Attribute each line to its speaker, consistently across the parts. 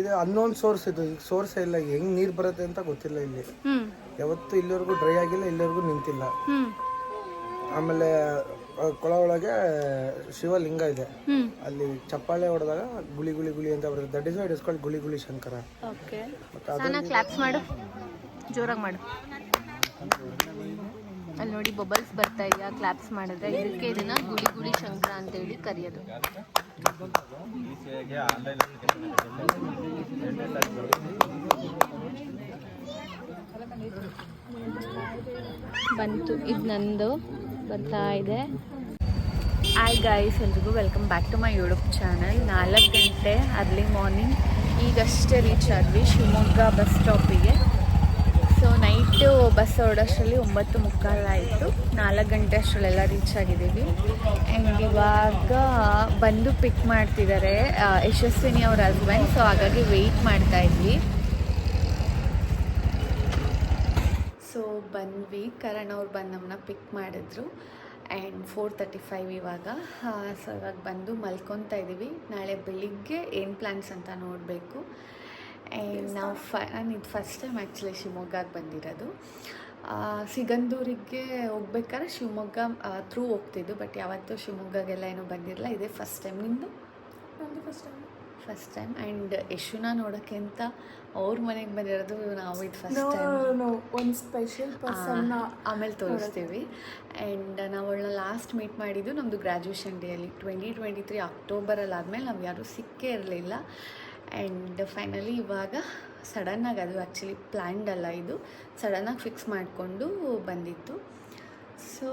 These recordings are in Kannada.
Speaker 1: ಇದು ಅನ್ನೋನ್ ಸೋರ್ಸ್ ಇದು, ಈಗ ಸೋರ್ಸ್ ಇಲ್ಲ, ಹೆಂಗ್ ನೀರ್ ಬರುತ್ತೆ ಅಂತ ಗೊತ್ತಿಲ್ಲ ಇಲ್ಲಿ. ಯಾವತ್ತು ಇಲ್ಲಿವರೆಗೂ ಡ್ರೈ ಆಗಿಲ್ಲ, ಇಲ್ಲಿವರೆಗೂ ನಿಂತಿಲ್ಲ. ಆಮೇಲೆ ಕೊಳ ಒಳಗೆ ಶಿವಲಿಂಗ ಇದೆ, ಅಲ್ಲಿ ಚಪ್ಪಾಳೆ ಹೊಡೆದಾಗ ಗುಳಿ ಗುಳಿ ಗುಳಿ ಅಂತ ಬರುತ್ತೆ. That is why it is called Guli Guli Shankara.
Speaker 2: Okay, claps ಮಾಡು, ಜೋರಾಗಿ ಮಾಡು. ಅಲ್ಲಿ ನೋಡಿ ಬಬಲ್ಸ್ ಬರ್ತಾ ಇದೆಯಾ, ಕ್ಲಾಪ್ಸ್ ಮಾಡಿದ್ರೆ ಇದಕ್ಕೆ ಇದನ್ನ ಗುಳಿ ಗುಳಿ ಶಂಕರ ಅಂತೇಳಿ ಕರೆಯೋದು. ಬಂತು, ಇದು ನಂದು ಬರ್ತಾ ಇದೆ. ಹಾಯ್ ಗಾಯ್ಸ್, ಎಲ್ರಿಗೂ welcome back to my YouTube channel. 4 ಗಂಟೆ ಅರ್ಲಿ ಮಾರ್ನಿಂಗ್, ಈಗಷ್ಟೇ ರೀಚ್ ಆದ್ವಿ ಶಿವಮೊಗ್ಗ ಬಸ್ ಸ್ಟಾಪಿಗೆ. ಸೊ ನೈಟು ಬಸ್ ಹೊರಡೋಷ್ಟರಲ್ಲಿ 9:45 ಆಯಿತು. 4 ಗಂಟೆ ಅಷ್ಟರಲ್ಲೆಲ್ಲ ರೀಚ್ ಆಗಿದ್ದೀವಿ. ಆ್ಯಂಡ್ ಇವಾಗ ಬಂದು ಪಿಕ್ ಮಾಡ್ತಿದ್ದಾರೆ ಯಶಸ್ವಿನಿ ಅವ್ರ ಹಸ್ಬೆಂಡ್. ಸೊ ಹಾಗಾಗಿ ವೆಯ್ಟ್ ಮಾಡ್ತಾ ಇದ್ವಿ. ಸೊ ಬಂದ್ವಿ, ಕರಣ್ ಅವ್ರು ಬಂದು ನಮ್ಮನ್ನ ಪಿಕ್ ಮಾಡಿದ್ರು. ಆ್ಯಂಡ್ 4:35 ಇವಾಗ. ಸೊ ಇವಾಗ ಬಂದು ಮಲ್ಕೊತಾ ಇದ್ದೀವಿ. ನಾಳೆ ಬೆಳಿಗ್ಗೆ ಏನು ಪ್ಲ್ಯಾನ್ಸ್ ಅಂತ ನೋಡಬೇಕು. ಆ್ಯಂಡ್ ನಾವು ನಾನು ಇದು ಫಸ್ಟ್ ಟೈಮ್ ಆ್ಯಕ್ಚುಲಿ ಶಿವಮೊಗ್ಗಕ್ಕೆ ಬಂದಿರೋದು. ಸಿಗಂದೂರಿಗೆ ಹೋಗ್ಬೇಕಾದ್ರೆ ಶಿವಮೊಗ್ಗ ಥ್ರೂ ಹೋಗ್ತಿದ್ದು, ಬಟ್ ಯಾವತ್ತೂ ಶಿವಮೊಗ್ಗಗೆಲ್ಲ ಏನೂ ಬಂದಿರಲಿಲ್ಲ. ಇದೇ ಫಸ್ಟ್ ಟೈಮ್. ನಿಮ್ಮದು? First time. ಆ್ಯಂಡ್ ಯಶುನ ನೋಡೋಕ್ಕೆ ಅಂತ ಅವ್ರ ಮನೆಗೆ ಬಂದಿರೋದು ನಾವು. ಇದು ಫಸ್ಟ್ ಟೈಮ್.
Speaker 3: ಒಂದು ಸ್ಪೆಷಲ್ ಪರ್ಸನ್ನ
Speaker 2: ಆಮೇಲೆ ತೋರಿಸ್ತೀವಿ. ಆ್ಯಂಡ್ ನಾವು ಅವಳನ್ನ ಲಾಸ್ಟ್ ಮೀಟ್ ಮಾಡಿದ್ದು ನಮ್ಮದು ಗ್ರ್ಯಾಜುಯೇಷನ್ ಡೇಯಲ್ಲಿ 2023 ಅಕ್ಟೋಬರಲ್ಲಿ. ಆದಮೇಲೆ ನಾವು ಯಾರೂ ಸಿಕ್ಕೇ ಇರಲಿಲ್ಲ. ಆ್ಯಂಡ್ ಫೈನಲಿ ಇವಾಗ ಸಡನ್ನಾಗಿ, ಅದು ಆ್ಯಕ್ಚುಲಿ ಪ್ಲ್ಯಾಂಡ್ ಅಲ್ಲ, ಇದು ಸಡನ್ನಾಗಿ ಫಿಕ್ಸ್ ಮಾಡಿಕೊಂಡು ಬಂದಿತ್ತು. ಸೊ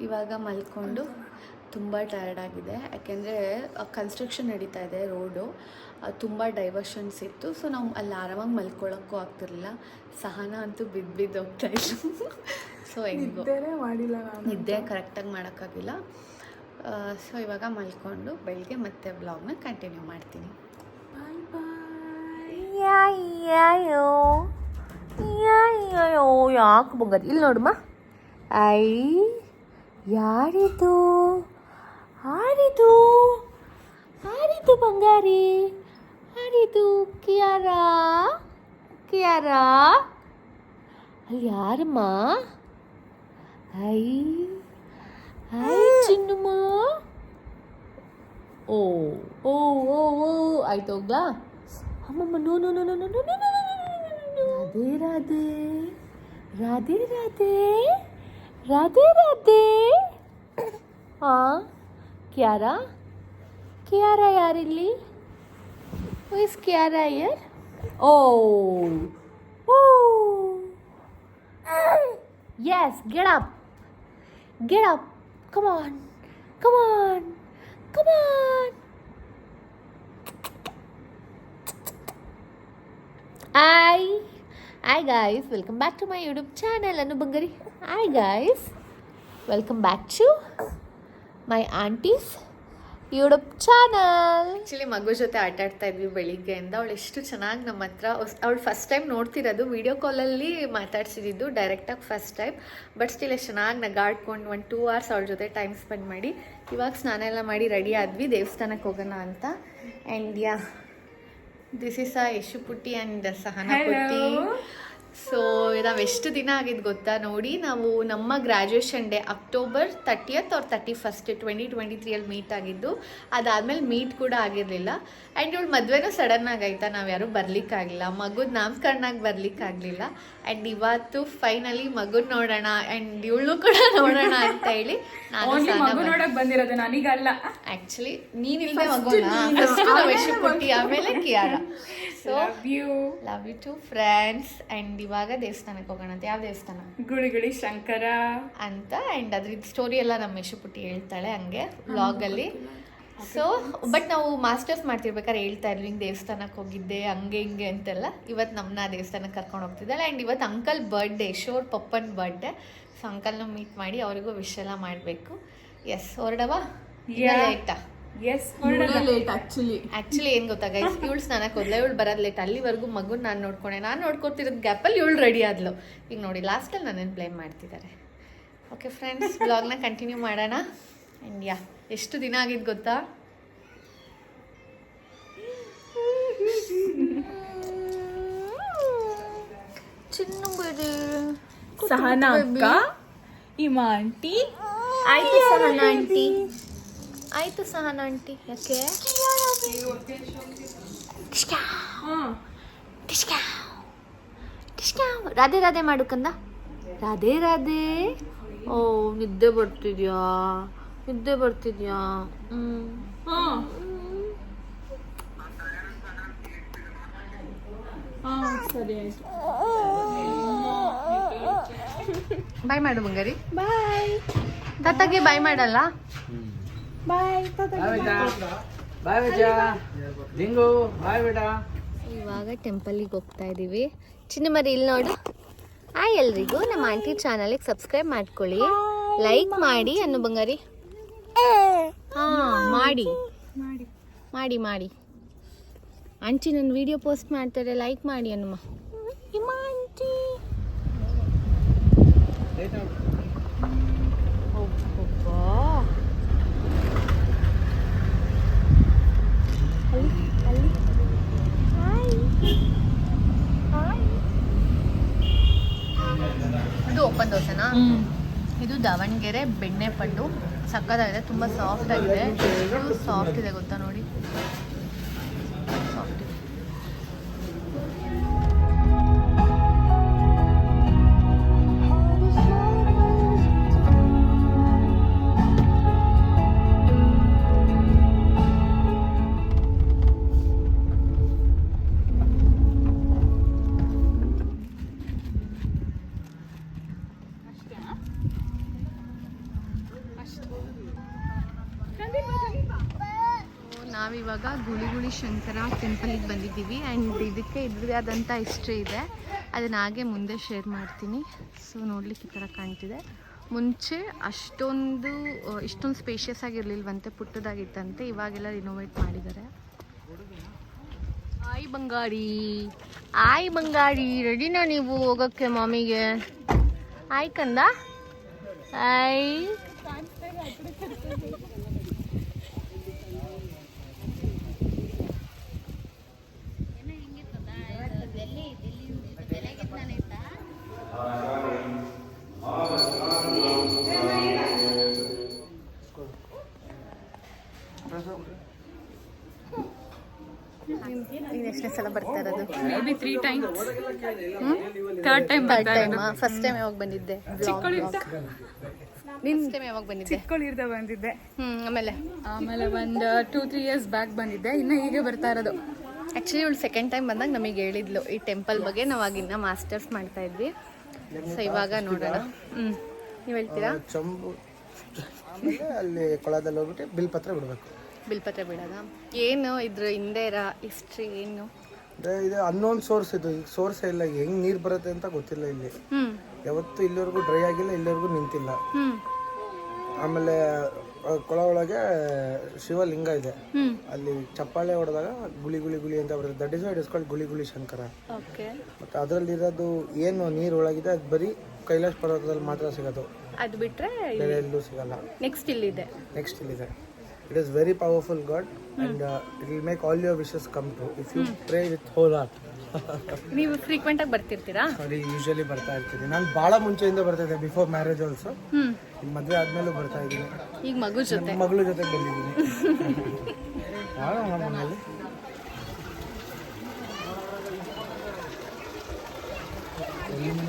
Speaker 2: ಇವಾಗ ಮಲ್ಕೊಂಡು ತುಂಬ ಟಯರ್ಡ್ ಆಗಿದೆ, ಯಾಕೆಂದರೆ ಕನ್ಸ್ಟ್ರಕ್ಷನ್ ನಡೀತಾ ಇದೆ ರೋಡು, ತುಂಬ ಡೈವರ್ಷನ್ಸ್ ಇತ್ತು. ಸೊ ನಾವು ಅಲ್ಲಿ ಆರಾಮಾಗಿ ಮಲ್ಕೊಳ್ಳೋಕ್ಕೂ ಆಗ್ತಿರಲಿಲ್ಲ. ಸಹನ ಅಂತೂ ಬಿದ್ದು ಹೋಗ್ತಾಯಿಲ್ಲ. ಸೊ ಹೆಂಗೋ ನಿದ್ದೆ ಕರೆಕ್ಟಾಗಿ ಮಾಡೋಕ್ಕಾಗಿಲ್ಲ. ಸೊ ಇವಾಗ ಮಲ್ಕೊಂಡು ಬೆಳಗ್ಗೆ ಮತ್ತೆ ವ್ಲಾಗ್ನ ಕಂಟಿನ್ಯೂ ಮಾಡ್ತೀನಿ. ಯಾಕೆ ಬಂಗಾರಿ ಇಲ್ಲಿ ನೋಡಮ್ಮ. ಐ ಯಾರಿದು ಹಾರಿದು ಹಾರಿದು ಬಂಗಾರಿ ಹಾರಿದು. ಕಿಯಾರಾ ಕಿಯಾರಾ ಅಲ್ಲಿ ಯಾರಮ್ಮ? ಐ ಐ ಚಿನ್ನಮ್ಮ. ಓ ಓ ಓ ಓ ಆಯ್ತು, ಹೋಗ್ಲಾ? ಅಮ್ಮಮ್ಮ no no no no no no no. Radhe Radhe Radhe Radhe Radhe Radhe. ಹಾಂ, ಕ್ಯಾರಾ ಕ್ಯಾರಾ ಯಾರಿಲ್ಲಿ? Is Kiara here? Oh oh yes, get up get up, come on come on come on. Hi guys, welcome back to my YouTube channel. Anu Bangari. Hi guys, welcome back to my auntie's YouTube channel. Actually ಮಗು ಜೊತೆ ಆಟ ಆಡ್ತಾ ಇದ್ವಿ ಬೆಳಿಗ್ಗೆಯಿಂದ. ಅವಳು ಎಷ್ಟು ಚೆನ್ನಾಗಿ ನಮ್ಮ ಹತ್ರ, ಅವಳು ಫಸ್ಟ್ ಟೈಮ್ ನೋಡ್ತಿರೋದು, ವಿಡಿಯೋ ಕಾಲಲ್ಲಿ ಮಾತಾಡ್ಸಿದ್ದು ಡೈರೆಕ್ಟಾಗಿ ಫಸ್ಟ್ ಟೈಮ್. ಬಟ್ ಸ್ಟಿಲ್ ಎಷ್ಟು ಚೆನ್ನಾಗಿ ನಗಾಡ್ಕೊಂಡು 1-2 hours ಅವಳ ಜೊತೆ ಟೈಮ್ ಸ್ಪೆಂಡ್ ಮಾಡಿ ಇವಾಗ ಸ್ನಾನ ಎಲ್ಲ ಮಾಡಿ ರೆಡಿ ಆದ್ವಿ ದೇವಸ್ಥಾನಕ್ಕೆ ಹೋಗೋಣ ಅಂತ. And yeah, this is Yashu ಪುಟ್ಟಿ ಆ್ಯಂಡ್ ಸಹನಾ ಪುಟ್ಟಿ. ಸೊ ನಾವು ಎಷ್ಟು ದಿನ ಆಗಿದ್ದು ಗೊತ್ತಾ ನೋಡಿ, ನಾವು ನಮ್ಮ graduation day October 30th or 31st 2023 meet ಆಗಿದ್ದು. ಅದಾದಮೇಲೆ ಮೀಟ್ ಕೂಡ ಆಗಿರಲಿಲ್ಲ. ಆ್ಯಂಡ್ ಇವಳು ಮದುವೆನೂ ಸಡನ್ನಾಗಿ ಆಯಿತಾ, ನಾವು ಯಾರೂ ಬರಲಿಕ್ಕಾಗಲಿಲ್ಲ, ಮಗುದ ನಾಮಕರಣಕ್ಕೆ ಬರಲಿಕ್ಕಾಗಲಿಲ್ಲ. ಆ್ಯಂಡ್ ಇವತ್ತು ಫೈನಲಿ ಮಗುನ ನೋಡೋಣ ಆ್ಯಂಡ್ ಇವಳು ಕೂಡ ನೋಡೋಣ ಅಂತ ಹೇಳಿ ನಾನು
Speaker 3: ಬಂದಿರೋದು, ನನಗಲ್ಲ.
Speaker 2: ಆ್ಯಕ್ಚುಲಿ ನೀನಿಲ್ಲದೆ ಮಗುನ ಫಸ್ಟ್ ನಾವು ಯಶು ಪುಟ್ಟಿ, ಆಮೇಲೆ Kiara. So love you to friends. And ಇವಾಗ ದೇವಸ್ಥಾನಕ್ಕೆ ಹೋಗೋಣ ಅಂತ. ಯಾವ ದೇವಸ್ಥಾನ?
Speaker 3: ಗುಳಿ ಗುಳಿ ಶಂಕರ
Speaker 2: ಅಂತ. ಆ್ಯಂಡ್ ಅದ್ರದ್ದು ಸ್ಟೋರಿ ಎಲ್ಲ ನಮ್ಮ ಯಶು ಪುಟ್ಟಿ ಹೇಳ್ತಾಳೆ ಹಂಗೆ ವ್ಲಾಗಲ್ಲಿ. ಸೊ ಬಟ್ ನಾವು ಮಾಸ್ಟರ್ಸ್ ಮಾಡ್ತಿರ್ಬೇಕಾದ್ರೆ ಹೇಳ್ತಾ ಇದ್ವಿ ಹಿಂಗೆ ದೇವಸ್ಥಾನಕ್ಕೆ ಹೋಗಿದ್ದೆ ಹಂಗೆ ಹಿಂಗೆ ಅಂತೆಲ್ಲ. ಇವತ್ತು ನಮ್ಮನ್ನ ದೇವಸ್ಥಾನಕ್ಕೆ ಕರ್ಕೊಂಡು ಹೋಗ್ತಿದ್ದಾಳೆ. ಆ್ಯಂಡ್ ಇವತ್ತು ಅಂಕಲ್ ಬರ್ಡೇ, ಯಶೋರ್ ಪಪ್ಪನ ಬರ್ಡೇ. ಸೊ ಅಂಕಲ್ನ ಮೀಟ್ ಮಾಡಿ ಅವರಿಗೂ ವಿಶ್ ಎಲ್ಲ ಮಾಡಬೇಕು. ಎಸ್, ಹೊರಡವಾ? ಲೇಟಾ?
Speaker 3: ಲೇಟ್
Speaker 2: ಆ್ಯಕ್ಚುಲಿ ಏನು ಗೊತ್ತಾ ಗೈಸ್, ಇವಳು ಸ್ನಾನಕ್ಕೆ ಹೋದ್ಲ, ಇವಳು ಬರೋದು ಲೇಟ್. ಅಲ್ಲಿವರೆಗೂ ಮಗುನ ನಾನು ನೋಡ್ಕೊಂಡೆ. ನಾನು ನೋಡ್ಕೊತಿರೋದು ಗ್ಯಾಪಲ್ಲಿ ಇವಳು ರೆಡಿ ಆದ್ಲು. ಈಗ ನೋಡಿ ಲಾಸ್ಟಲ್ಲಿ ನನ್ನನ್ನು ಬ್ಲೇಮ್ ಮಾಡ್ತಿದ್ದಾರೆ. ಓಕೆ ಫ್ರೆಂಡ್ಸ್, ಬ್ಲಾಗ್ನ ಕಂಟಿನ್ಯೂ ಮಾಡೋಣ. ಆ್ಯಂಡ್ ಯಾ, ಎಷ್ಟು ದಿನ ಆಗಿದ್ದು ಗೊತ್ತಾ?
Speaker 3: ಸಹನಾ ಅಕ್ಕ ಇಮಾ ಆಂಟಿ
Speaker 2: ಆಯ್ತು ಸಹನಾ ಆಂಟಿ, ಆಯ್ತು ಸಹನಾ ಆಂಟಿ. ಯಾಕೆ ರಾಧೆ ರಾಧೆ ಮಾಡು ಕಂದ. ರಾಧೆ ರಾಧೆ. ಓ ನಿದ್ದೆ ಬರ್ತಿದ್ಯಾ, ನಿದ್ದೆ ಬರ್ತಿದ್ಯಾ?
Speaker 3: ಸರಿ ಆಯ್ತು.
Speaker 2: ಬಾಯ್ ಮಾಡು ಬಂಗಾರಿ. ಬಾಯ್. ತಾತಾಗೆ ಬಾಯ್ ಮಾಡಲ್ಲ.
Speaker 3: ಬಾಯ್
Speaker 4: ಬಾಯ್ ಬೇಟಾ ದಿಂಗು, ಬಾಯ್ ಬೇಟಾ.
Speaker 2: ಇವಾಗ ಟೆಂಪಲಿಗೆ ಹೋಗ್ತಾ ಇದ್ದೀವಿ. ಚಿನ್ನಮರಿ ಇಲ್ಲಿ ನೋಡು. ಹಾಯ್ ಎಲ್ರಿಗೂ, ನಮ್ಮ ಆಂಟಿ ಚಾನಲ್ಗೆ ಸಬ್ಸ್ಕ್ರೈಬ್ ಮಾಡ್ಕೊಳ್ಳಿ, ಲೈಕ್ ಮಾಡಿ ಅನ್ನು ಬಂಗಾರಿ. ಹಾಂ ಮಾಡಿ ಮಾಡಿ ಮಾಡಿ. ಆಂಟಿ ನನ್ನ ವಿಡಿಯೋ ಪೋಸ್ಟ್ ಮಾಡ್ತಾರೆ, ಲೈಕ್ ಮಾಡಿ ಅನ್ನಮ್ಮ. ಆಂಟಿ ಇದು ಓಪನ್ ದೋಸೆನಾ? ಇದು ದಾವಣಗೆರೆ ಬೆಣ್ಣೆ ಪಡ್ಡು. ಸಕ್ಕತ್ತಾಗಿದೆ, ತುಂಬ ಸಾಫ್ಟ್ ಆಗಿದೆ. ಎಷ್ಟು ಸಾಫ್ಟ್ ಇದೆ ಗೊತ್ತಾ ನೋಡಿ, ಸಾಫ್ಟ್ ಇದೆ. ನಾವಿವಾಗ ಗುಳಿಗುಳಿ ಶಂಕರ ಟೆಂಪಲಿಗೆ ಬಂದಿದ್ದೀವಿ. ಆ್ಯಂಡ್ ಇದಕ್ಕೆ ಇದ್ರದ್ದೇ ಆದಂಥ ಹಿಸ್ಟ್ರಿ ಇದೆ, ಅದನ್ನ ಹಾಗೆ ಮುಂದೆ ಶೇರ್ ಮಾಡ್ತೀನಿ. ಸೊ ನೋಡ್ಲಿಕ್ಕೆ ಈ ಥರ ಕಾಣ್ತಿದೆ. ಮುಂಚೆ ಇಷ್ಟೊಂದು ಸ್ಪೇಷಿಯಸ್ ಆಗಿರಲಿಲ್ವಂತೆ, ಪುಟ್ಟದಾಗಿತ್ತಂತೆ. ಇವಾಗೆಲ್ಲ ರಿನೋವೇಟ್ ಮಾಡಿದ್ದಾರೆ. ಆಯ್ ಬಂಗಾರಿ, ಆಯ್ ಬಂಗಾರಿ, ರೆಡಿನಾ ನೀವು ಹೋಗೋಕ್ಕೆ ಮಾಮಿಗೆ? ಆಯ್ ಕಂದ, ಆಯ್. ಎಷ್ಟನೇ ಸಲ ಬರ್ತಾ ಇರೋದು?
Speaker 3: Maybe 3 times. Third time
Speaker 2: first time ಯಾವಾಗ ಬಂದಿದ್ದೆ? ನಿನ್ನ ಟೈಮ್ ಯಾವಾಗ ಬಂದಿದ್ದೆ?
Speaker 3: ಚಿಕ್ಕಳಿರ್ದ ಬಂದಿದ್ದೆ.
Speaker 2: ಆಮೇಲೆ
Speaker 3: ಒಂದು 2-3 years ಬ್ಯಾಕ್ ಬಂದಿದ್ದೆ. ಇನ್ನು ಹೀಗೆ ಬರ್ತಾ ಇರೋದು.
Speaker 2: ಆ್ಯಕ್ಚುಲಿ ಇವಳು ಸೆಕೆಂಡ್ ಟೈಮ್ ಬಂದಾಗ ನಮಗೆ ಹೇಳಿದ್ಲು ಈ ಟೆಂಪಲ್ ಬಗ್ಗೆ. ನಾವಾಗಿನ್ನ ಮಾಸ್ಟರ್ಸ್ ಮಾಡ್ತಾ ಇದ್ವಿ. ಸೊ ಇವಾಗ ನೋಡೋಣ. ನೀವು ಹೇಳ್ತೀರಾ?
Speaker 1: ಚಂಬು ಆಮೇಲೆ ಅಲ್ಲಿ ಕೊಳದಲ್ಲಿ ಹೋಗ್ಬಿಟ್ಟು ಬಿಲ್ಪತ್ರ ಬಿಡಬೇಕು.
Speaker 2: ಬಿಲ್ಪತ್ರ ಬಿಡೋದ? ಏನು ಇದ್ರ ಹಿಂದೆ ಇರೋ ಹಿಸ್ಟ್ರಿ ಏನು?
Speaker 1: ಇದು ಅನ್ನೋನ್ ಸೋರ್ಸ್. ಇದು ಈಗ ಸೋರ್ಸ್ ಇಲ್ಲ, ಹೆಂಗ್ ನೀರು ಬರುತ್ತೆ ಅಂತ ಗೊತ್ತಿಲ್ಲ ಇಲ್ಲಿ. ಯಾವತ್ತು ಇಲ್ಲಿವರೆಗೂ ಡ್ರೈ ಆಗಿಲ್ಲ, ಇಲ್ಲಿವರೆಗೂ ನಿಂತಿಲ್ಲ. ಆಮೇಲೆ ಕೊಳ ಒಳಗೆ ಶಿವಲಿಂಗ ಇದೆ. ಅಲ್ಲಿ ಚಪ್ಪಾಳೆ ಹೊಡೆದಾಗ ಗುಳಿ ಗುಳಿ ಗುಳಿ ಅಂತ ಬರುತ್ತೆ. That is why it is called Guli Guli Shankara. ಮತ್ತೆ ಅದರಲ್ಲಿರೋದು ಏನು ನೀರು ಒಳಗಿದೆ ಅದು ಬರೀ ಕೈಲಾಸ ಪರ್ವತದಲ್ಲಿ ಮಾತ್ರ ಸಿಗೋದು.
Speaker 2: ಅದು ಬಿಟ್ರೆ
Speaker 1: ಬೇರೆ ಎಲ್ಲೂ ಸಿಗಲ್ಲ.
Speaker 2: ನೆಕ್ಸ್ಟ್ ಇಲ್ಲಿದೆ.
Speaker 1: It is very powerful God and it will make all your wishes come true if you pray with whole heart.
Speaker 2: ನೀವು ಫ್ರೀಕ್ವೆಂಟ್ ಆಗಿ ಬರ್ತಿರ್ತೀರಾ?
Speaker 1: ಸಾರಿ, ಯೂಶಲಿ ಬರ್ತಾ ಇರ್ತೀನಿ. ನಾನು ಭಾಳ ಮುಂಚೆಯಿಂದ ಬರ್ತಿದ್ದೆ, ಬಿಫೋರ್ ಮ್ಯಾರೇಜ್ ಆಲ್ಸೋ. ಈಗ ಮದುವೆ ಆದ್ಮೇಲೂ ಬರ್ತಾ ಇದ್ದೀನಿ.
Speaker 2: ಈಗ ಮಗು ಜೊತೆ
Speaker 1: ಮಗಳ ಜೊತೆಗೆ ಬಂದಿದ್ದೀನಿ. ಮನೇಲಿ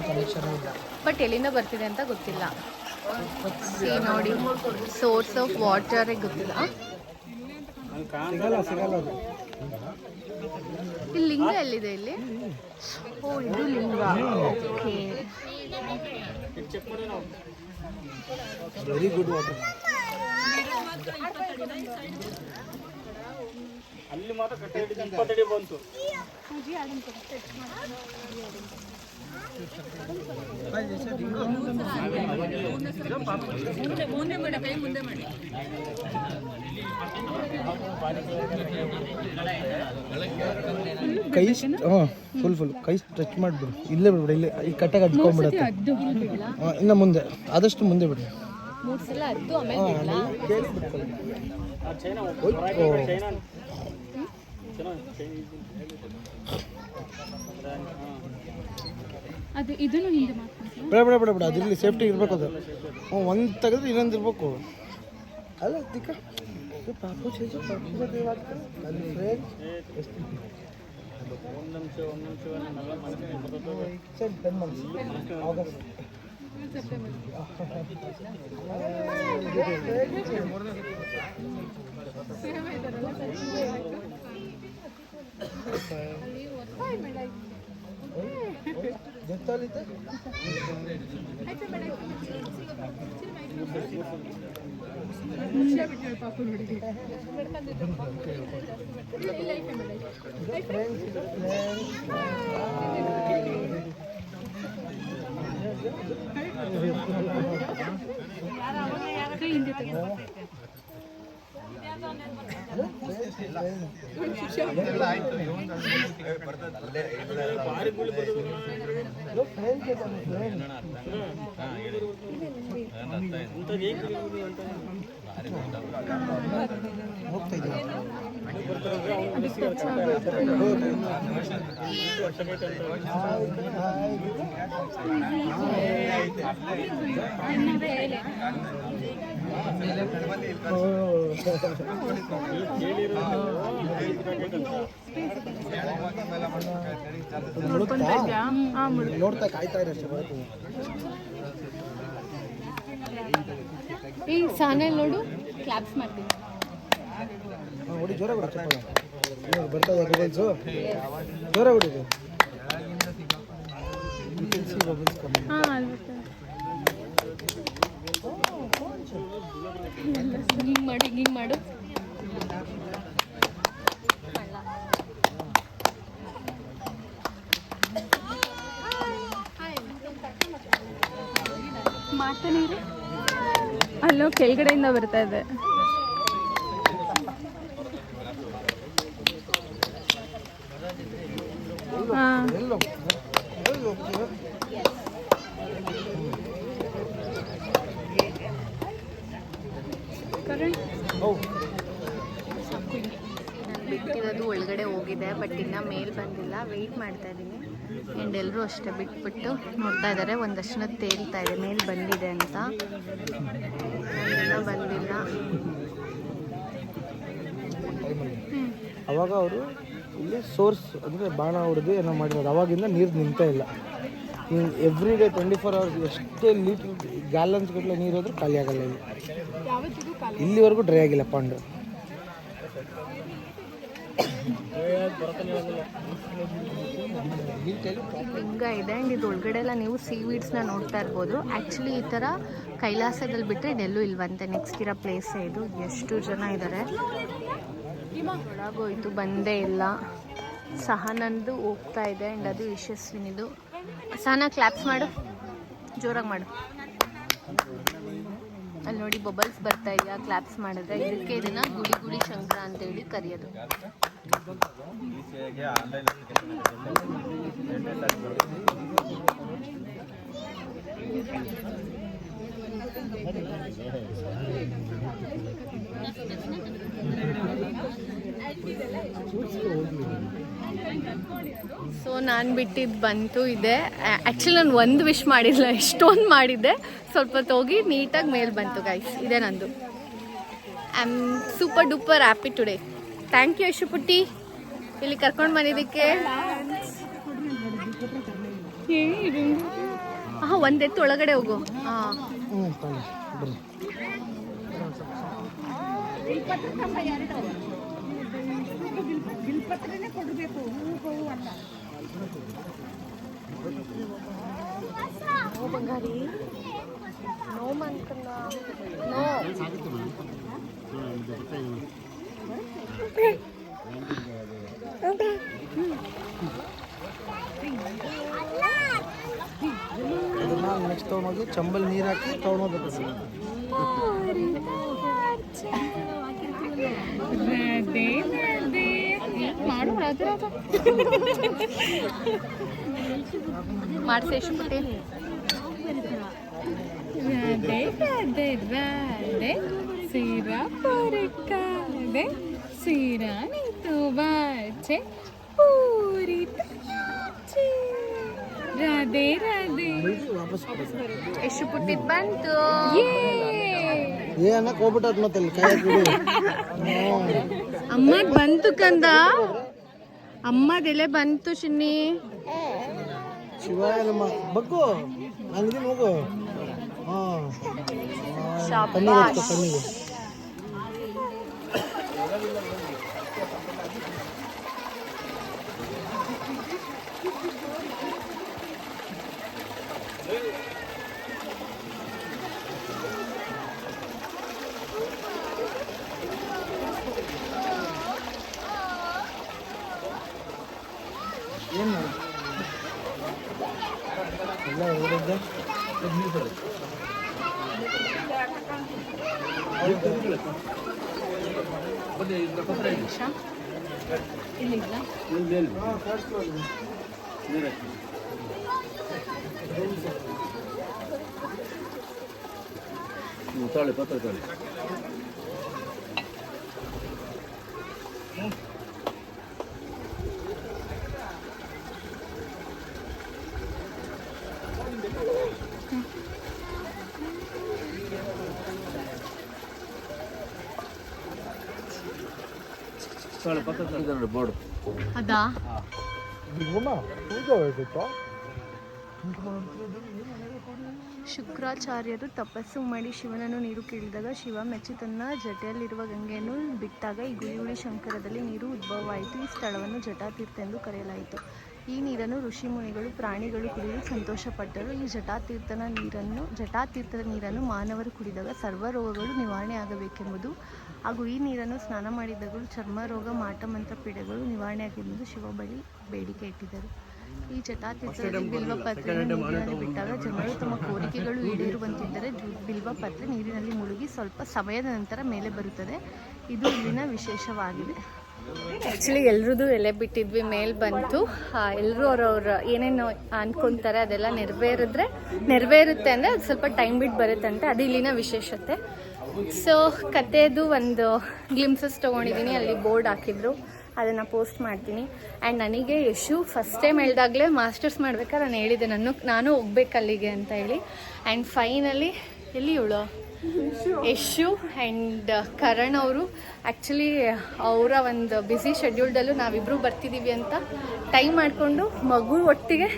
Speaker 1: ಕನೆಕ್ಷನ್ ಇಲ್ಲ,
Speaker 2: ಬಟ್ ಎಲ್ಲಿಂದ ಬರ್ತಿದೆ ಅಂತ ಗೊತ್ತಿಲ್ಲ. ನೋಡಿ, ಸೋರ್ಸ್ ಆಫ್ ವಾಟರ್ ಗೊತ್ತಿಲ್ಲ.
Speaker 1: ಸಿಗಲ್ಲ ಅದು.
Speaker 2: ಇಲ್ಲಿ ಲಿಂಗ ಎಲ್ಲಿದೆ? ಇಲ್ಲಿ ಓ ಇದು ಲಿಂಗ. Okay,
Speaker 1: very good water.
Speaker 4: ಅಲ್ಲಿ ಮಾತ್ರ ಕಟ್ಟೆ 20 ಅಡಿ ಬಂತು.
Speaker 1: ಕೈ ಫುಲ್ ಕೈ ಟಚ್ ಮಾಡಿಬಿಡು. ಇಲ್ಲೇ ಬಿಡ್ಬಿಡು, ಇಲ್ಲೇ ಈ ಕಟ್ಟೆಗೆ ಹಚ್ಕೊಂಡ್ಬಿಡುತ್ತೆ. ಇನ್ನು ಮುಂದೆ ಆದಷ್ಟು ಮುಂದೆ ಬಿಡಿ.
Speaker 2: 3 ಸಲ ಅದ್ದು ಆಮೇಲೆ
Speaker 3: ಅದು ಇದನ್ನು ಹಿಂದೆ ಮಾಡ್ಕೊಂಡು
Speaker 1: ಬೇಡ ಬೇಡ ಬೇಡ ಬೇಡ ಅದಿರಲಿ, ಸೇಫ್ಟಿ ಇರಬೇಕು ಅದು. ಒಂದು ತೆಗೆದ್ರೆ ಇನ್ನೊಂದು ಇರಬೇಕು. ಅಲ್ಲ ದಿಕ್ಕ ಪಾಪು ಚೇಜು ಪಾಪು ಜೊತೆ ಅಲ್ಲಿ ಫ್ರೆಂಡ್ಸ್ ಆಗಸ್ಟ್ ಗೊತ್ತಾಲಿದ್ದೆ ಹೋಗ್ತಾ ಇದ್ದೀವಿ. ನೋಡ್ತಾ ಕಾಯ್ತಾ ಇರೋ ಅಷ್ಟೇ.
Speaker 2: ಈ ಚಾನೆಲ್ ನೋಡು, ಕ್ಲಾಪ್ಸ್ ಮಾಡ್ತೀನಿ.
Speaker 1: ಹೊಡಿ ಜೋರ ಕೊಡ ಚಪ್ಪಲ ಬರ್ತಾ ಇದೆ ಬಬಲ್ಸು, ಜೋರ ಹೊಡಿದು.
Speaker 2: ಹಿಂಗೆ ಮಾಡು, ಹಿಂಗೆ ಮಾಡು.
Speaker 3: ಮಾತಾಡಿ ಅಲ್ಲೋ ಕೆಳಗಡೆಯಿಂದ ಬರ್ತಾ ಇದೆ.
Speaker 2: ಬಿಟ್ಟಿರೋದು ಒಳಗಡೆ ಹೋಗಿದೆ, ಬಟ್ ಇನ್ನೂ ಮೇಲ್ ಬಂದಿಲ್ಲ. ವೆಯ್ಟ್ ಮಾಡ್ತಾ ಇದ್ದೀನಿ. ಆ್ಯಂಡ್ ಎಲ್ಲರೂ ಅಷ್ಟೇ ಬಿಟ್ಬಿಟ್ಟು ನೋಡ್ತಾ ಇದ್ದಾರೆ. ಒಂದಷ್ಟು ತೇಲ್ತಾ ಇದೆ ಮೇಲ್ ಬಂದಿದೆ ಅಂತ, ಇನ್ನೂ ಬಂದಿಲ್ಲ.
Speaker 1: ಅವಾಗ ಅವರು ಇಲ್ಲಿ ಸೋರ್ಸ್ ಅಂದರೆ ಬಾಣ ಹೊಡೆದು ಏನೋ ಮಾಡಿರೋದು. ಅವಾಗಿಂದ ನೀರು ನಿಂತ ಇಲ್ಲ. ಎವ್ರಿ ಡೇ 24 hours ಎಷ್ಟೇ ಲೀಟ್ರ್ ಗ್ಯಾಲನ್ಸ್ ಗಟ್ಟಲೆ ನೀರು ಹೋದ್ರೂ ಖಾಲಿ ಆಗಲ್ಲ. ಇಲ್ಲಿ ಇಲ್ಲಿವರೆಗೂ ಡ್ರೈ ಆಗಿಲ್ಲ ಪಾಂಡು.
Speaker 2: ಲಿಂಗ ಇದೆ ಆ್ಯಂಡ್ ಇದು ಒಳಗಡೆ ಎಲ್ಲ ನೀವು ಸೀವೀಡ್ಸ್ನ ನೋಡ್ತಾ ಇರ್ಬೋದು. ಆ್ಯಕ್ಚುಲಿ ಈ ಥರ ಕೈಲಾಸದಲ್ಲಿ ಬಿಟ್ಟರೆ ಇದೆಲ್ಲೂ ಇಲ್ವಂತೆ. ನೆಕ್ಸ್ಟ್ ಇರೋ ಪ್ಲೇಸೇ ಇದು. ಎಷ್ಟು ಜನ ಇದ್ದಾರೆ. ಒಳಗೋಯ್ತು, ಬಂದೇ ಇಲ್ಲ. ಸಹನಂದು ಹೋಗ್ತಾ ಇದೆ ಆ್ಯಂಡ್ ಅದು ಯಶಸ್ವಿನಿದು. ಸಹನ ಕ್ಲಾಪ್ಸ್ ಮಾಡು, ಜೋರಾಗಿ ಮಾಡು. ಅಲ್ಲಿ ನೋಡಿ ಬಬಲ್ಸ್ ಬರ್ತಾ ಇದೆಯಾ ಕ್ಲಾಪ್ಸ್ ಮಾಡಿದ್ರೆ. ಇದಕ್ಕೆ ಇದನ್ನ ಗುಡಿ ಗುಡಿ ಶಂಕರ ಅಂತೇಳಿ ಕರೆಯೋದು. ಸೊ ನಾನು ಬಿಟ್ಟಿದ್ದು ಬಂತು ಇದೆ. ಆ್ಯಕ್ಚುಲಿ ನಾನು ಒಂದು ವಿಶ್ ಮಾಡಿಲ್ಲ, ಎಷ್ಟೊಂದು ಮಾಡಿದ್ದೆ. ಸ್ವಲ್ಪ ಹೊತ್ತು ಹೋಗಿ ನೀಟಾಗಿ ಮೇಲ್ ಬಂತು ಗೈಸ್. ಇದೆ ನಂದು. I am super duper happy today. Thank you Yashu ಪುಟ್ಟಿ, ಇಲ್ಲಿ ಕರ್ಕೊಂಡು ಬಂದಿದ್ದಕ್ಕೆ. ಹಾಂ, ಒಂದೆತ್ತು ಒಳಗಡೆ ಹೋಗು. ಹಾಂ, ಬಂಗಾರಿ ನೋ ಅನ್ಕಂಡ ನೋ.
Speaker 1: ನೆಕ್ಸ್ಟ್ ತೊಗೊಂಡೋಗಿ ಚಂಬಲ್ ನೀರು ಹಾಕಿ ತೊಗೊಂಡೋಗ್ಬೇಕು.
Speaker 2: ಮಾಡಿಸಿ ಎಷ್ಟು ಪುಟ್ಟಿ.
Speaker 3: ರಾಧೆ ರಾಧೆ ರಾಧೆ ಸೀರಾ ಪೊರಕಾದೆ ಸೀರಾ ನೀತು ಬಾಚೆ ಪೂರಿ ರಾಧೆ ರಾಧೆ ರಾಧೆ.
Speaker 1: ವಾಪಸ್
Speaker 2: ಎಷ್ಟು ಪುಟ್ಟಿದ್ ಬಂತು.
Speaker 1: ಏನಕ್ಕೆ ಹೋಗ್ಬಿಟ್ಟದ್ ಮತ್ತೆ ಅಲ್ಲಿ ಕೈ ಹಾಕಿಬಿಡಿ.
Speaker 3: ಅಮ್ಮದ್ ಬಂತು ಕಂದ, ಅಮ್ಮದೆಲೆ ಬಂತು ಚಿನ್ನಿ.
Speaker 1: ಶಿವಾಯ ನಮ್ಮ ಬಗ್ಗು ನನಗೆ ಹೋಗು. ಹಾಂ ಕಣ್ಣಿಗೆ ಹಚ್ಕೊ, ಕಣ್ಣಿಗೆ. ಏನು ಎಲ್ಲ ಹೊರಗಡೆ
Speaker 4: ತೊಳೆ ಪತ್ರ ತೊಳೆ. ಬೋರ್ಡ್
Speaker 3: ಅದಾ
Speaker 2: ಶುಕ್ರಾಚಾರ್ಯರು ತಪಸ್ಸು ಮಾಡಿ ಶಿವನನ್ನು ನೀರು ಕೇಳಿದಾಗ ಶಿವ ಮೆಚ್ಚಿ ತನ್ನ ಜಟೆಯಲ್ಲಿರುವ ಗಂಗೆಯನ್ನು ಬಿಟ್ಟಾಗ ಈ ಗುಳಿಗುಳಿ ಶಂಕರದಲ್ಲಿ ನೀರು ಉದ್ಭವವಾಯಿತು. ಈ ಸ್ಥಳವನ್ನು ಜಟಾತೀರ್ಥ ಎಂದು ಕರೆಯಲಾಯಿತು. ಈ ನೀರನ್ನು ಋಷಿ ಮುನಿಗಳು ಪ್ರಾಣಿಗಳು ಕುಡಿದು ಸಂತೋಷಪಟ್ಟರು. ಈ ಜಟಾತೀರ್ಥದ ನೀರನ್ನು ಮಾನವರು ಕುಡಿದಾಗ ಸರ್ವ ರೋಗಗಳು ನಿವಾರಣೆ ಆಗಬೇಕೆಂಬುದು ಹಾಗೂ ಈ ನೀರನ್ನು ಸ್ನಾನ ಮಾಡಿದಾಗಲೂ ಚರ್ಮ ರೋಗ ಮಾಟಮಂತ್ರ ಪೀಡೆಗಳು ನಿವಾರಣೆಯಾಗೆಂಬುದು ಶಿವ ಬಳಿ ಬೇಡಿಕೆ ಇಟ್ಟಿದ್ದರು. ಈ ಜಟಾತೀರ್ಥದಲ್ಲಿ ಬಿಲ್ವಪತ್ರೆಯನ್ನು ನೀರಿನಲ್ಲಿ ಬಿಟ್ಟಾಗ ಜನರು ತಮ್ಮ ಕೋರಿಕೆಗಳು ಈಡೇರುವಂತಿದ್ದರೆ ಬಿಲ್ವಪತ್ರೆ ನೀರಿನಲ್ಲಿ ಮುಳುಗಿ ಸ್ವಲ್ಪ ಸಮಯದ ನಂತರ ಮೇಲೆ ಬರುತ್ತದೆ. ಇದು ಇಲ್ಲಿನ ವಿಶೇಷವಾಗಿದೆ. ಆ್ಯಕ್ಚುಲಿ ಎಲ್ರದ್ದು ಎಲೆ ಬಿಟ್ಟಿದ್ವಿ, ಮೇಲೆ ಬಂತು. ಎಲ್ಲರೂ ಅವ್ರವ್ರ ಏನೇನು ಅನ್ಕೊಂತಾರೆ ಅದೆಲ್ಲ ನೆರವೇರುತ್ತೆ ಅಂದರೆ ಅದು ಸ್ವಲ್ಪ ಟೈಮ್ ಬಿಟ್ಟು ಬರುತ್ತಂತೆ. ಅದು ಇಲ್ಲಿನ ವಿಶೇಷತೆ. ಸೊ ಕಥೆದು ಒಂದು ಗ್ಲಿಮ್ಸಸ್ ತೊಗೊಂಡಿದ್ದೀನಿ, ಅಲ್ಲಿ ಬೋರ್ಡ್ ಹಾಕಿದ್ರು, ಅದನ್ನು ಪೋಸ್ಟ್ ಮಾಡ್ತೀನಿ. ಆ್ಯಂಡ್ ನನಗೆ ಯಶು ಫಸ್ಟ್ ಟೈಮ್ ಹೇಳ್ದಾಗಲೇ ಮಾಸ್ಟರ್ಸ್ ಮಾಡ್ಬೇಕಾದ್ರೆ ನಾನು ಹೇಳಿದೆ ನಾನು ಹೋಗ್ಬೇಕು ಅಲ್ಲಿಗೆ ಅಂತ ಹೇಳಿ. ಆ್ಯಂಡ್ ಫೈನಲಿ ಎಲ್ಲಿ ಇವಳು ಯಶು ಆ್ಯಂಡ್ ಕರಣ್ ಅವರು ಆ್ಯಕ್ಚುಲಿ ಅವರ ಒಂದು ಬ್ಯುಸಿ ಶೆಡ್ಯೂಲ್ಡಲ್ಲೂ ನಾವಿಬ್ಬರು ಬರ್ತಿದ್ದೀವಿ ಅಂತ ಟೈಮ್ ಮಾಡಿಕೊಂಡು ಮಗು ಒಟ್ಟಿಗೆ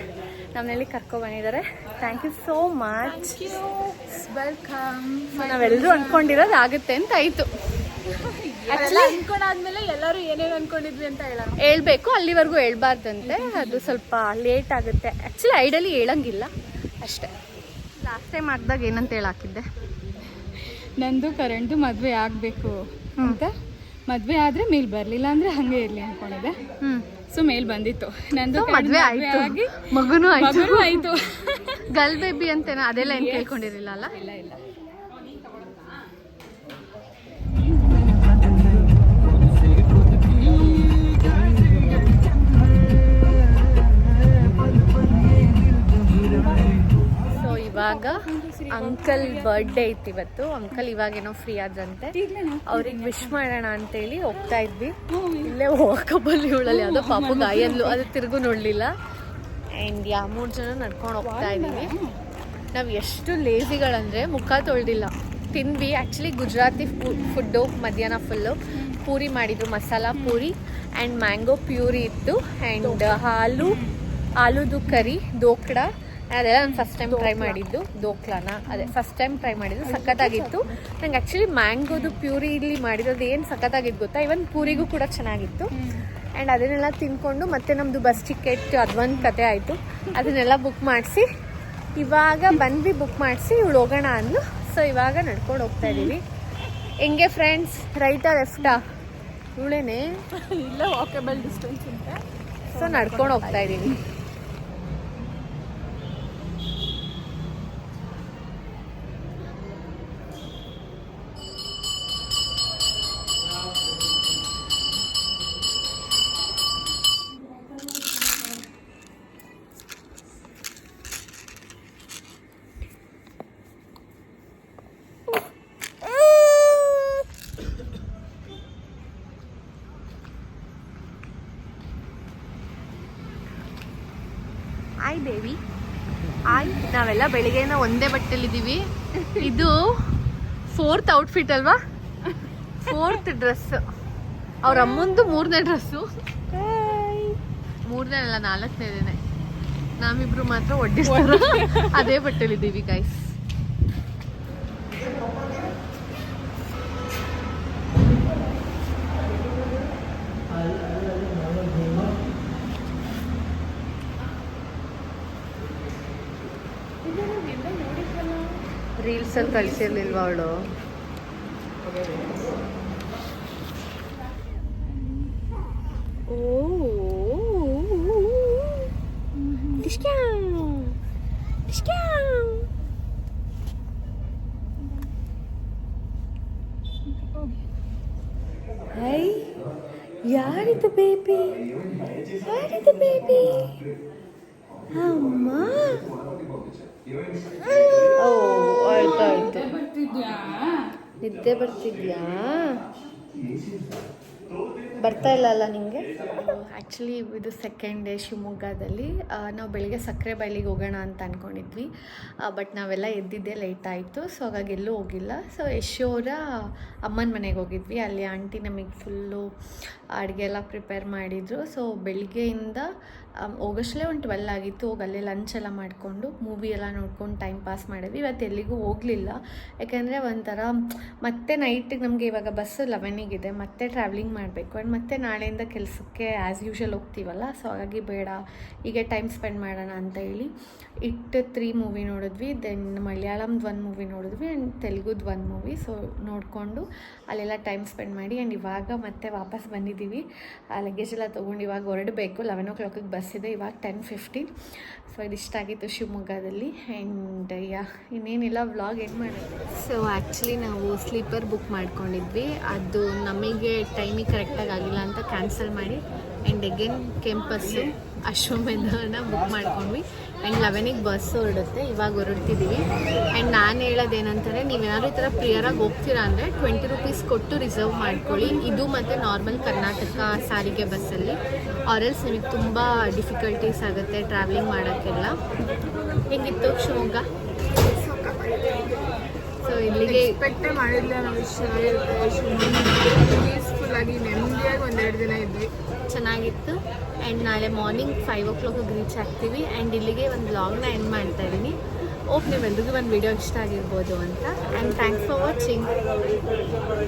Speaker 2: ನಮ್ಮಲ್ಲಿ ಕರ್ಕೊಬಂದಿದ್ದಾರೆ. Thank you so much, welcome. ನಾವೆಲ್ಲರೂ ಅಂದ್ಕೊಂಡಿರೋದು ಆಗುತ್ತೆ ಅಂತ ಆಯಿತು.
Speaker 3: ಅನ್ಕೊಂಡಾದ್ಮೇಲೆ ಎಲ್ಲರೂ ಏನೇನು ಅನ್ಕೊಂಡಿದ್ವಿ ಅಂತ
Speaker 2: ಹೇಳ್ಬೇಕು, ಅಲ್ಲಿವರೆಗೂ ಹೇಳ್ಬಾರ್ದಂತೆ, ಅದು ಸ್ವಲ್ಪ ಲೇಟ್ ಆಗುತ್ತೆ. ಆ್ಯಕ್ಚುಲಿ ಐಡಲಿ ಹೇಳಂಗಿಲ್ಲ ಅಷ್ಟೇ. ಲಾಸ್ಟ್ ಟೈಮ್ ಹಾಕಿದಾಗ ಏನಂತ ಹೇಳಾಕಿದ್ದೆ,
Speaker 3: ನಂದು ಕರೆಂಟು ಮದುವೆ ಆಗಬೇಕು ಅಂತ. ಮದುವೆ ಆದರೆ ಮೇಲ್ ಬರಲಿಲ್ಲ ಅಂದರೆ ಹಾಗೆ ಇರಲಿ ಅಂದ್ಕೊಂಡಿದ್ದೆ. ಸೊ ಮೇಲ್ ಬಂದಿತ್ತು, ನಂದು
Speaker 2: ಮದುವೆ ಆಯಿತು, ಮಗುನೂ
Speaker 3: ಆಯಿತು.
Speaker 2: ಗರ್ಲ್ ಬೇಬಿ ಅಂತೇನೋ ಅದೆಲ್ಲ ಏನು ಕೇಳ್ಕೊಂಡಿರಲಿಲ್ಲ ಅಲ್ಲ?
Speaker 3: ಇಲ್ಲ.
Speaker 2: ಇವಾಗ ಅಂಕಲ್ ಬರ್ಡೇ ಇತ್ತು ಇವತ್ತು. ಅಂಕಲ್ ಇವಾಗೇನೋ ಫ್ರೀ ಆದ್ರಂತೆ, ಅವ್ರಿಗೆ ವಿಶ್ ಮಾಡೋಣ ಅಂತೇಳಿ ಹೋಗ್ತಾ ಇದ್ವಿ. ಇಲ್ಲೇ ವಾಕಬಲ್ ಇವಳಲ್ಲಿ ಯಾವುದೋ ಪಾಪು ಗಾಯನ್ಲು, ಅದು ತಿರುಗು ನೋಡಲಿಲ್ಲ. ಆ್ಯಂಡ್ 3 ಜನ ನಡ್ಕೊಂಡು ಹೋಗ್ತಾ ಇದ್ದೀವಿ. ನಾವು ಎಷ್ಟು ಲೇಸಿಗಳಂದರೆ ಮುಖ ತೊಳೆದಿಲ್ಲ. ತಿಂದ್ವಿ ಆ್ಯಕ್ಚುಲಿ ಗುಜರಾತಿ ಫುಡ್ಡು. ಮಧ್ಯಾಹ್ನ ಫುಲ್ಲು ಪೂರಿ ಮಾಡಿದ್ರು, masala puri and mango puree ಇತ್ತು. ಆ್ಯಂಡ್ ಆಲೂದು ಕರಿ, ದೋಕ್ಡ, ಅದೆಲ್ಲ ನಾನು ಫಸ್ಟ್ ಟೈಮ್ ಟ್ರೈ ಮಾಡಿದ್ದು. ದೋಕ್ಲಾನ ಫಸ್ಟ್ ಟೈಮ್ ಟ್ರೈ ಮಾಡಿದ್ದು, ಸಖತ್ತಾಗಿತ್ತು. ನಂಗೆ ಆ್ಯಕ್ಚುಲಿ ಮ್ಯಾಂಗೋದು ಪ್ಯೂರಿ ಇಲ್ಲಿ ಮಾಡಿರೋದು ಏನು ಸಖತ್ತಾಗಿತ್ತು ಗೊತ್ತಾ, ಇವನ್ ಪೂರಿಗೂ ಕೂಡ ಚೆನ್ನಾಗಿತ್ತು. ಆ್ಯಂಡ್ ಅದನ್ನೆಲ್ಲ ತಿನ್ಕೊಂಡು ಮತ್ತೆ ನಮ್ಮದು ಬಸ್ ಟಿಕೆಟ್ ಅದೊಂದು ಕತೆ ಆಯಿತು. ಅದನ್ನೆಲ್ಲ ಬುಕ್ ಮಾಡಿಸಿ ಇವಾಗ ಬಂದ್ವಿ, ಬುಕ್ ಮಾಡಿಸಿ ಇವಳು ಹೋಗೋಣ ಅಂದು. ಸೊ ಇವಾಗ ನಡ್ಕೊಂಡು ಹೋಗ್ತಾ ಇದ್ದೀವಿ. ಹೆಂಗೆ ಫ್ರೆಂಡ್ಸ್, ರೈಟಾ ಲೆಫ್ಟಾ? ಇವಳೇನೆ
Speaker 3: ಇಲ್ಲ, ವಾಕಬಲ್ ಡಿಸ್ಟೆನ್ಸ್ ಅಂತ.
Speaker 2: ಸೊ ನಡ್ಕೊಂಡು ಹೋಗ್ತಾ ಇದ್ದೀವಿ. Hi baby. ನಾವೆಲ್ಲ ಬೆಳಿಗ್ಗೆನ ಒಂದೇ ಬಟ್ಟೆಲಿದ್ದೀವಿ. ಇದು 4th ಔಟ್ಫಿಟ್ ಅಲ್ವಾ? 4th dress. ಅವ್ರ ಅಮ್ಮಂದು 3ನೇ ಡ್ರೆಸ್ಸು. 3ನೇ ಅಲ್ಲ 4ನೇದೇನೆ. ನಾವಿಬ್ರು ಮಾತ್ರ ಒಡ್ಡಿಸ್ತಾರ ಅದೇ ಬಟ್ಟೆಲಿದ್ದೀವಿ ಗೈಸ್. ರೀಲ್ಸಲ್ಲಿ ಕಳಿಸಿರ್ಲಿಲ್ವ ಅವಳು? ಯಾರಿದು ಬೇಬಿ? ಯಾರಿದು ಬೇಬಿ? ಅಮ್ಮ. ಓ ಆಯ್ತಾಯ್ತು. ನಿದ್ದೆ ಬರ್ತಿದ್ಯಾ? ಬರ್ತಾ ಇಲ್ಲ ಅಲ್ಲ ನಿಮಗೆ? ಆ್ಯಕ್ಚುಲಿ ಇದು ಸೆಕೆಂಡ್ ಡೇ ಶಿವಮೊಗ್ಗದಲ್ಲಿ. ನಾವು ಬೆಳಿಗ್ಗೆ ಸಕ್ಕರೆ ಬೈಲಿಗೆ ಹೋಗೋಣ ಅಂತ ಅಂದ್ಕೊಂಡಿದ್ವಿ, ಬಟ್ ನಾವೆಲ್ಲ ಎದ್ದಿದ್ದೆ ಲೇಟ್ ಆಯಿತು. ಸೊ ಹಾಗಾಗಿ ಎಲ್ಲೂ ಹೋಗಿಲ್ಲ. ಸೊ ಯಶೋರ ಅಮ್ಮನ ಮನೆಗೆ ಹೋಗಿದ್ವಿ. ಅಲ್ಲಿ ಆಂಟಿ ನಮಗೆ ಫುಲ್ಲು ಅಡುಗೆ ಎಲ್ಲ ಪ್ರಿಪೇರ್ ಮಾಡಿದರು. ಸೊ ಬೆಳಿಗ್ಗೆಯಿಂದ ಹೋಗೋಷ್ಟೇ ಒಂದು 12 ಆಗಿತ್ತು. ಹೋಗಿ ಅಲ್ಲೇ ಲಂಚ್ ಎಲ್ಲ ಮಾಡಿಕೊಂಡು ಮೂವಿ ಎಲ್ಲ ನೋಡ್ಕೊಂಡು ಟೈಮ್ ಪಾಸ್ ಮಾಡಿದ್ವಿ. ಇವತ್ತು ಎಲ್ಲಿಗೂ ಹೋಗಲಿಲ್ಲ, ಯಾಕೆಂದರೆ ಒಂಥರ ಮತ್ತೆ ನೈಟಿಗೆ ನಮಗೆ ಇವಾಗ ಬಸ್ 11ಗಿದೆ, ಮತ್ತೆ ಟ್ರಾವೆಲಿಂಗ್ ಮಾಡಬೇಕು. ಆ್ಯಂಡ್ ಮತ್ತೆ ನಾಳೆಯಿಂದ ಕೆಲಸಕ್ಕೆ ಆ್ಯಸ್ ಯೂಶ್ವಲ್ ಹೋಗ್ತೀವಲ್ಲ. ಸೊ ಹಾಗಾಗಿ ಬೇಡ, ಹೀಗೆ ಟೈಮ್ ಸ್ಪೆಂಡ್ ಮಾಡೋಣ ಅಂತ ಹೇಳಿ ಇಟ್ಟು 3 ಮೂವಿ ನೋಡಿದ್ವಿ. ದೆನ್ ಮಲಯಾಳಂದು 1 ಮೂವಿ ನೋಡಿದ್ವಿ ಆ್ಯಂಡ್ ತೆಲುಗುದು 1 ಮೂವಿ. ಸೊ ನೋಡಿಕೊಂಡು ಅಲ್ಲೆಲ್ಲ ಟೈಮ್ ಸ್ಪೆಂಡ್ ಮಾಡಿ ಆ್ಯಂಡ್ ಇವಾಗ ಮತ್ತೆ ವಾಪಸ್ ಬಂದಿದ್ದೀವಿ. ಲಗೇಜ್ ಎಲ್ಲ ತೊಗೊಂಡು ಇವಾಗ ಹೊರಡಬೇಕು. 11 o'clock ಬಸ್ ಇದೆ, ಇವಾಗ 10:15. ಸೊ ಇದಿಷ್ಟಾಗಿತ್ತು ಶಿವಮೊಗ್ಗದಲ್ಲಿ. ಆ್ಯಂಡ್ ಇನ್ನೇನಿಲ್ಲ, ವ್ಲಾಗ್ ಎಂಡ್ ಮಾಡಿದ್ವಿ. ಸೊ ಆ್ಯಕ್ಚುಲಿ ನಾವು ಸ್ಲೀಪರ್ ಬುಕ್ ಮಾಡ್ಕೊಂಡಿದ್ವಿ. ಅದು ನಮಗೆ ಟೈಮಿಗೆ ಕರೆಕ್ಟಾಗಿ ಆಗಿಲ್ಲ ಅಂತ ಕ್ಯಾನ್ಸಲ್ ಮಾಡಿ ಆ್ಯಂಡ್ ಅಗೇನ್ ಕೆಂಪಸ್ಸು ಅಶ್ವಮೇಧನ ಬುಕ್ ಮಾಡ್ಕೊಂಡ್ವಿ. ಆ್ಯಂಡ್ 11ಗೆ ಬಸ್ ಹೊರಡುತ್ತೆ, ಇವಾಗ ಹೊರಡ್ತಿದ್ದೀವಿ. ಆ್ಯಂಡ್ ನಾನು ಹೇಳೋದೇನಂತಾರೆ, ನೀವೇನಾದ್ರು ಈ ಥರ ಪ್ರಿಯರಾಗಿ ಹೋಗ್ತೀರಾ ಅಂದರೆ 20 rupees ಕೊಟ್ಟು ರಿಸರ್ವ್ ಮಾಡ್ಕೊಳ್ಳಿ. ಇದು ಮತ್ತು ನಾರ್ಮಲ್ ಕರ್ನಾಟಕ ಸಾರಿಗೆ ಬಸ್ಸಲ್ಲಿ. ಆರೆಲ್ಸ್ ನಿಮಗೆ ತುಂಬ ಡಿಫಿಕಲ್ಟೀಸ್ ಆಗುತ್ತೆ ಟ್ರಾವೆಲಿಂಗ್ ಮಾಡೋಕ್ಕೆಲ್ಲ. ಹೆಂಗಿತ್ತು ಶಿವಮೊಗ್ಗ? ಸೊ ಇಲ್ಲಿಗೆ
Speaker 3: ಎಕ್ಸ್ಪೆಕ್ಟೇ ಮಾಡಿಲ್ಲ ನಾವು. ಪೀಸ್ಫುಲ್ಲಾಗಿ ನೆಮ್ಮದಿಯಾಗಿ 1-2 ದಿನ ಇದ್ವಿ.
Speaker 2: ಚೆನ್ನಾಗಿತ್ತು. ಆ್ಯಂಡ್ ನಾಳೆ ಮಾರ್ನಿಂಗ್ 5 o'clock ರೀಚ್ ಆಗ್ತೀವಿ. ಆ್ಯಂಡ್ ಇಲ್ಲಿಗೆ ಒಂದು ವ್ಲಾಗ್ನ ಎಂಡ್ ಮಾಡ್ತಾ ಇದ್ದೀನಿ. ಹೋಪ್ ನೀವೆಲ್ರಿಗೂ ಒಂದು ವಿಡಿಯೋ ಇಷ್ಟ ಆಗಿರ್ಬೋದು ಅಂತ. And thanks for watching.